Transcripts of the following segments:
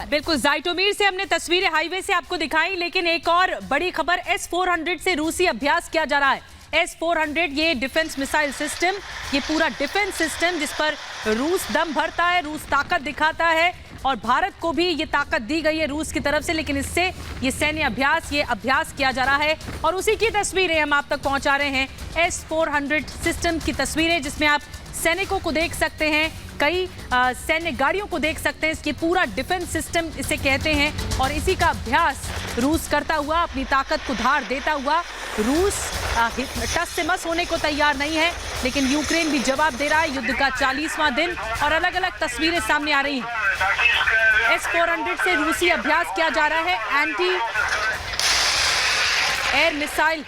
बिल्कुल, ज़ाइटोमीर से हमने तस्वीरें हाईवे से आपको दिखाई, लेकिन एक और बड़ी खबर, S-400 से रूसी अभ्यास किया जा रहा है। S-400 ये डिफेंस मिसाइल सिस्टम, ये पूरा डिफेंस सिस्टम जिस पर रूस दम भरता है, रूस ताकत दिखाता है और भारत को भी ये ताकत दी गई है रूस की तरफ से, लेकिन इससे ये सैन्य अभ्यास, ये अभ्यास किया जा रहा है और उसी की तस्वीरें हम आप तक पहुंचा रहे हैं। S-400 सिस्टम की तस्वीरें जिसमें आप सैनिकों को देख सकते हैं, कई सैन्य गाड़ियों को देख सकते हैं। इसकी पूरा डिफेंस सिस्टम इसे कहते हैं और इसी का अभ्यास रूस करता हुआ, अपनी ताकत को धार देता हुआ, रूस टस से मस होने को तैयार नहीं है, लेकिन यूक्रेन भी जवाब दे रहा है। युद्ध का 40वां दिन और अलग अलग तस्वीरें सामने आ रही हैं। S-400 से रूसी अभ्यास किया जा रहा है। Anti air missile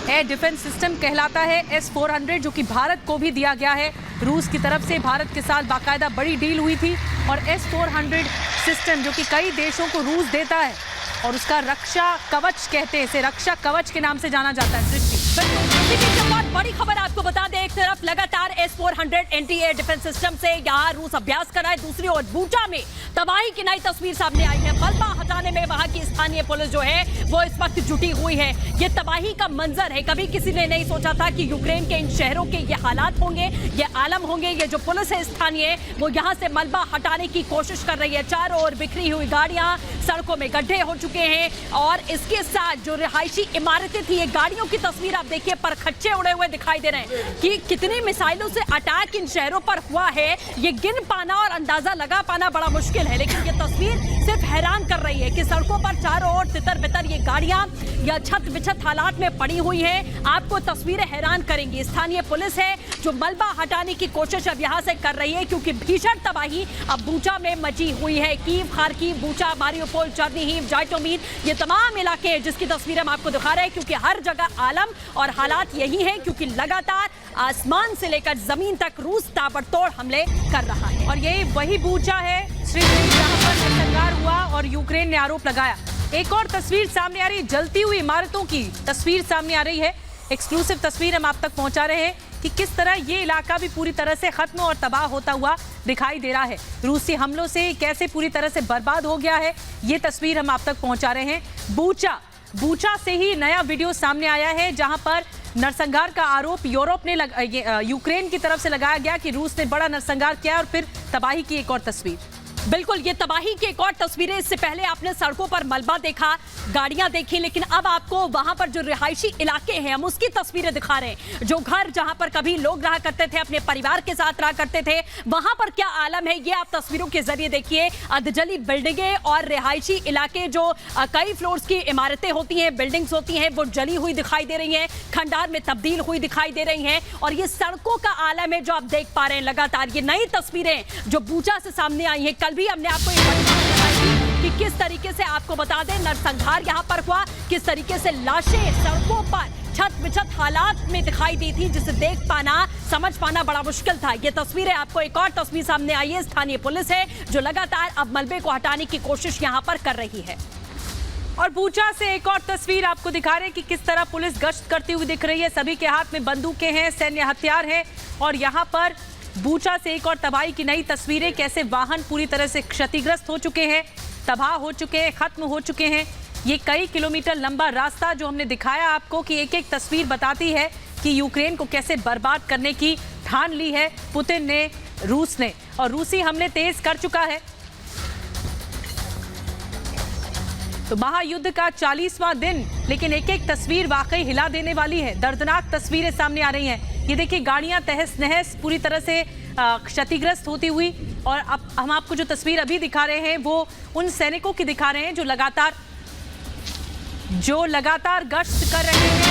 air defence system कहलाता है S-400, जो कि भारत को भी दिया गया है। रूस की तरफ से भारत के साथ बाकायदा बड़ी डील हुई थी और S-400 सिस्टम जो कि कई देशों को रूस देता है और उसका रक्षा कवच कहते हैं, इसे रक्षा कवच के नाम से जाना जाता है। सृष्टि, बड़ी खबर आपको बता दें, एक तरफ लगातार S-400 anti air defence system से यहाँ रूस अभ्यास कर रहा है, दूसरी ओर बूचा में तबाही की नई तस्वीर सामने आई है। मलबा हटाने में वहां की स्थानीय पुलिस जो है वो इस वक्त जुटी हुई है। ये तबाही का मंजर है, कभी किसी ने नहीं सोचा था कि यूक्रेन के इन शहरों के ये हालात होंगे, ये आलम होंगे। ये जो पुलिस है स्थानीय, वो यहाँ से मलबा हटाने की कोशिश कर रही है। चारों ओर बिखरी हुई गाड़ियां, सड़कों में गड्ढे हो चुके हैं और इसके साथ जो रिहायशी इमारतें थी, ये गाड़ियों की तस्वीर आप देखिए, पर खच्चे उड़े हुए दिखाई दे रहे हैं कि कितनी मिसाइलों से अटैक इन शहरों पर हुआ है। ये गिन पाना और अंदाजा लगा पाना बड़ा मुश्किल है, लेकिन ये तस्वीर सिर्फ हैरान कर रही है कि सड़कों पर चारों ओर तितर बितर ये गाड़ियां या छत बिछत हालात में पड़ी हुई हैं। आपको तस्वीरें हैरान करेंगी। स्थानीय पुलिस है जो मलबा हटाने की कोशिश अब यहां से कर रही है, क्योंकि भीषण तबाही अब बूचा में मची हुई है। कीव, खार्किव, बूचा, मारियोपोल, चर्निहिव, ज़ाइटोमीर, ये तमाम इलाके जिसकी तस्वीर हम आपको दिखा रहे हैं, क्योंकि हर जगह आलम और हालात यही है, क्योंकि लगातार आसमान से लेकर जमीन तक रूस ताबड़तोड़ हमले कर रहा है। और ये वही बूचा है जहां पर नरसंहार हुआ और यूक्रेन ने आरोप लगाया। एक और तस्वीर सामने आ रही है, जलती हुई इमारतों की तस्वीर सामने आ रही है। एक्सक्लूसिव तस्वीर हम आप तक पहुंचा रहे हैं कि किस तरह ये इलाका भी पूरी तरह से खत्म और तबाह होता हुआ दिखाई दे रहा है। रूसी हमलों से कैसे पूरी तरह से बर्बाद हो गया है, ये तस्वीर हम आप तक पहुंचा रहे हैं। बूचा से ही नया वीडियो सामने आया है, जहां पर नरसंहार का आरोप यूक्रेन की तरफ से लगाया गया कि रूस ने बड़ा नरसंहार किया और फिर तबाही की एक और तस्वीर। बिल्कुल, ये तबाही की एक और तस्वीरें। इससे पहले आपने सड़कों पर मलबा देखा, गाड़ियां देखी, लेकिन अब आपको वहां पर जो रिहायशी इलाके हैं हम उसकी तस्वीरें दिखा रहे हैं। जो घर जहां पर कभी लोग रहा करते थे, अपने परिवार के साथ रहा करते थे, वहां पर क्या आलम है, ये आप तस्वीरों के जरिए देखिए। अधजली बिल्डिंगें और रिहायशी इलाके, जो कई फ्लोर्स की इमारतें होती हैं, बिल्डिंग्स होती हैं, वो जली हुई दिखाई दे रही हैं, खंडार में तब्दील हुई दिखाई दे रही हैं। और ये सड़कों का आलम है जो आप देख पा रहे हैं लगातार। ये नई तस्वीरें जो बूचा से सामने आई हैं, कल भी हमने आपको ये बताई थी कि किस तरीके से, आपको बता दें, नरसंहार यहां पर हुआ, किस तरीके से लाशें सड़कों पर छत बिछत हालात में दिखाई दी थी, जिसे देख पाना, समझ पाना बड़ा मुश्किल था। ये तस्वीरें आपको, एक और तस्वीर सामने आई है। स्थानीय पुलिस है जो लगातार अब मलबे को हटाने की कोशिश यहां पर कर रही है। और बूचा से एक और तस्वीर आपको दिखा रहे हैं कि किस तरह पुलिस गश्त करती हुई दिख रही है। सभी के हाथ में बंदूकें हैं, सैन्य हथियार है और यहाँ पर बूचा से एक और तबाही की नई तस्वीरें, कैसे वाहन पूरी तरह से क्षतिग्रस्त हो चुके हैं, तबाह हो चुके हैं, खत्म हो चुके हैं। ये कई किलोमीटर लंबा रास्ता जो हमने दिखाया आपको कि एक एक तस्वीर बताती है कि यूक्रेन को कैसे बर्बाद करने की ठान ली है पुतिन ने, रूस ने, और रूसी हमले तेज कर चुका है। तो महायुद्ध का 40वां दिन, लेकिन एक एक तस्वीर वाकई हिला देने वाली है। दर्दनाक तस्वीरें सामने आ रही हैं। ये देखिए, गाड़ियां तहस नहस पूरी तरह से क्षतिग्रस्त होती हुई। और अब हम आपको जो तस्वीर अभी दिखा रहे हैं वो उन सैनिकों की दिखा रहे हैं जो लगातार गश्त कर रहे हैं।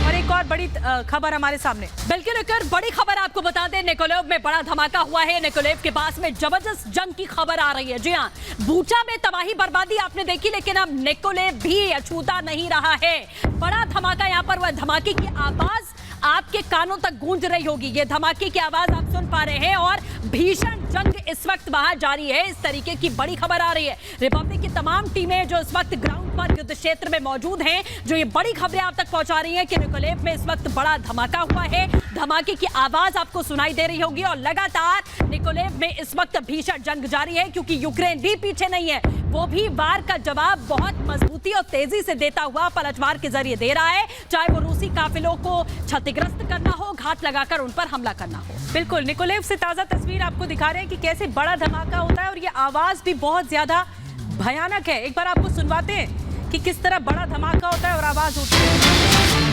और एक और बड़ी खबर हमारे सामने, बिल्कुल एक और बड़ी खबर आपको बता दें, निकोलेव में बड़ा धमाका हुआ है। निकोलेव के पास में जबरदस्त जंग की खबर आ रही है। जी हाँ, बूचा में तबाही बर्बादी आपने देखी, लेकिन अब निकोलेव भी अछूता नहीं रहा है। बड़ा धमाका यहाँ पर, वह धमाके की आवाज आपके कानों तक गूंज रही होगी। ये धमाके की आवाज आप सुन पा रहे हैं और भीषण जंग इस वक्त वहां जारी है। इस तरीके की बड़ी खबर आ रही है। रिपब्लिक की तमाम टीमें जो इस वक्त ग्राउंड पर युद्ध क्षेत्र में मौजूद हैं, जो ये बड़ी खबरें आप तक पहुंचा रही हैं कि निकोलेव में इस वक्त बड़ा धमाका हुआ है। धमाके की आवाज आपको सुनाई दे रही होगी और लगातार निकोलेव में इस वक्त भीषण जंग जारी है, क्योंकि यूक्रेन भी पीछे नहीं है। वो भी वार का जवाब बहुत मजबूती और तेजी से देता हुआ पलटवार के जरिए दे रहा है, चाहे वो रूसी काफिलों को क्षतिग्रस्त करना हो, घात लगाकर उन पर हमला करना हो। बिल्कुल, निकोलेव से ताजा तस्वीर आपको दिखा रहे हैं कि कैसे बड़ा धमाका होता है और ये आवाज भी बहुत ज्यादा भयानक है। एक बार आपको सुनवाते हैं कि किस तरह बड़ा धमाका होता है और आवाज होती है।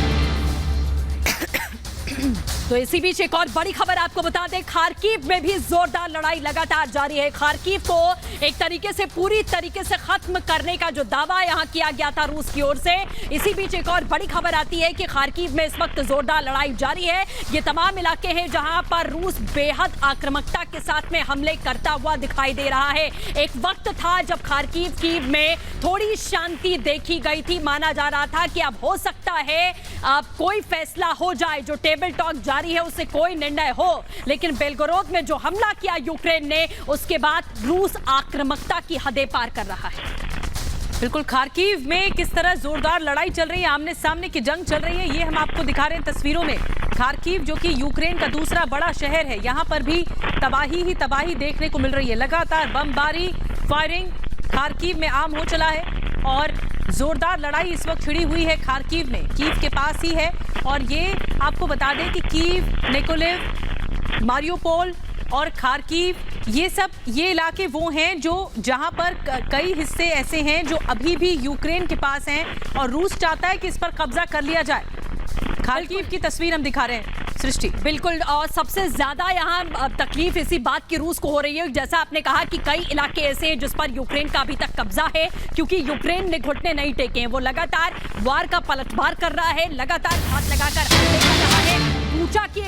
तो इसी बीच एक और बड़ी खबर आपको बता दें, खार्किव में भी जोरदार लड़ाई लगातार जारी है। खार्किव को एक तरीके से पूरी तरीके से खत्म करने का जो दावा यहां किया गया था रूस की ओर से, इसी बीच एक और बड़ी खबर आती है कि खार्किव में इस वक्त जोरदार लड़ाई जारी है। ये तमाम इलाके हैं जहां पर रूस बेहद आक्रामकता के साथ में हमले करता हुआ दिखाई दे रहा है। एक वक्त था जब खार्किव में थोड़ी शांति देखी गई थी, माना जा रहा था कि अब हो सकता है अब कोई फैसला हो जाए, जो टेबल टॉक जारी है उससे कोई निर्णय हो। लेकिन बेलगोरोद में जो हमला किया यूक्रेन ने, उसके बाद रूस आक्रामकता की हदें पार कर रहा है। बिल्कुल, खार्किव में किस तरह जोरदार लड़ाई चल रही है, आमने सामने की जंग चल रही है, ये हम आपको दिखा रहे हैं तस्वीरों में। खार्किव जो कि यूक्रेन का दूसरा बड़ा शहर है, यहाँ पर भी तबाही ही तबाही देखने को मिल रही है। लगातार बमबारी, फायरिंग खार्किव में आम हो चला है और जोरदार लड़ाई इस वक्त छिड़ी हुई है खार्किव में, कीव के पास ही है। और ये आपको बता दें कि कीव, निकोलेव, मारियोपोल और खार्किव, ये इलाके वो हैं जो जहां पर कई हिस्से ऐसे हैं जो अभी भी यूक्रेन के पास हैं और रूस चाहता है कि इस पर कब्जा कर लिया जाए। खार्किव की तस्वीर हम दिखा रहे हैं सृष्टि। बिल्कुल, और सबसे ज्यादा यहाँ तकलीफ इसी बात की रूस को हो रही है, जैसा आपने कहा कि कई इलाके ऐसे हैं जिस पर यूक्रेन का अभी तक कब्जा है, क्योंकि यूक्रेन ने घुटने नहीं टेके हैं। वो लगातार वार का पलटवार कर रहा है, लगातार घात लगाकर हमले कर रहा है। बूचा की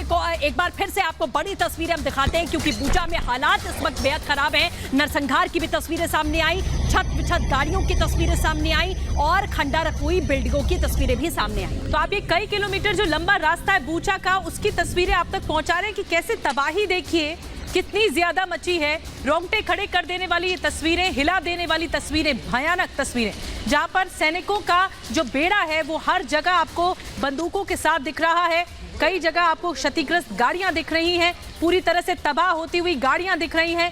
एक बार फिर से आपको बड़ी तस्वीरें हम दिखाते हैं, क्योंकि बूचा में हालात इस वक्त बेहद खराब हैं। नरसंहार की भी तस्वीरें सामने आई, छत विछत गाड़ियों की तस्वीरें सामने आई और खंडारक हुई बिल्डिंगों की तस्वीरें भी सामने आई। तो आप ये कई किलोमीटर जो लंबा रास्ता है बूचा का, उसकी तस्वीरें आप तक पहुंचा रहे हैं कि कैसे तबाही देखिए कितनी ज्यादा मची है। रोंगटे खड़े कर देने वाली ये तस्वीरें, हिला देने वाली तस्वीरें, भयानक तस्वीरें, जहां पर सैनिकों का जो बेड़ा है वो हर जगह आपको बंदूकों के साथ दिख रहा है। कई जगह आपको क्षतिग्रस्त गाड़ियां दिख रही हैं, पूरी तरह से तबाह होती हुई गाड़ियां दिख रही हैं।